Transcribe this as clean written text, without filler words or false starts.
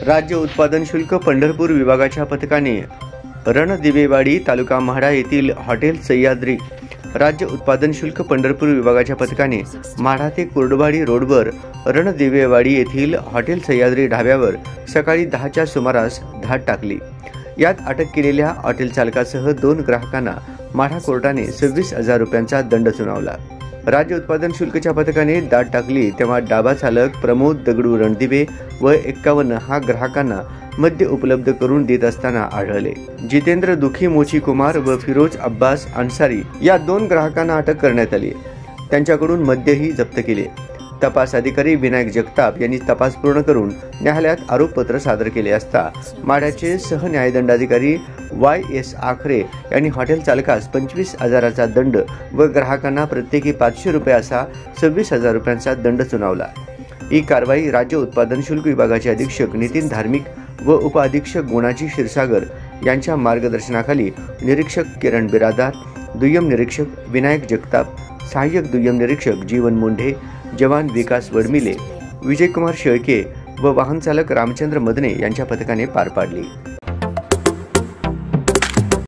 राज्य उत्पादन शुल्क पंढरपूर विभागाच्या पथकाने रणदिवेवाडी तालुका म्हाडा येथील हॉटेल सह्याद्री राज्य उत्पादन शुल्क पंढरपूर विभागाच्या पथकाने म्हाडा ते कुर्डवाडी रोडवर रणदिवेवाडी येथील हॉटेल सह्याद्री ढाब्यावर सकाळी 10च्या सुमारास धाड टाकली। यात अटक केलेल्या हॉटेल चालकासह 2 ग्राहकांना म्हाडा कोर्टाने 26,000 रुपयांचा दंड सुनावला। राज्य उत्पादन शुल्कच्या पथकाने दाद टाकली तेव्हा डाबा चालक प्रमोद दगडू रणदिवे व 51 हा ग्राहकांना मद्य उपलब्ध करून देत असताना आढळले। जितेंद्र दुखी मोची कुमार व फिरोज अब्बास अन्सारी या 2 ग्राहकांना अटक करण्यात आली। त्यांच्याकडून मद्यही जप्त केले। तपास अधिकारी विनायक जगताप यांनी तपास पूर्ण करून न्यायालयात आरोपपत्र सादर केले असता माढ्याचे सहन्यायदंडाधिकारी YS आखरे यांनी हॉटेल चालकास 25,000चा दंड व ग्राहकांना प्रत्येकी 500 रुपये असा 26,000 रुपयांचा दंड सुनावला। ही कारवाई राज्य उत्पादन शुल्क विभागाचे अधीक्षक नितीन धार्मिक व उपअधीक्षक गुणाजी क्षीरसागर यांच्या मार्गदर्शनाखाली निरीक्षक किरण बिरादार, दुय्यम निरीक्षक विनायक जगताप, सहाय्यक दुय्यम निरीक्षक जीवन मुंढे, जवान विकास वडमिले, विजयकुमार शेळके व वाहन चालक रामचंद्र मदने यांच्या पथकाने पार पाडली।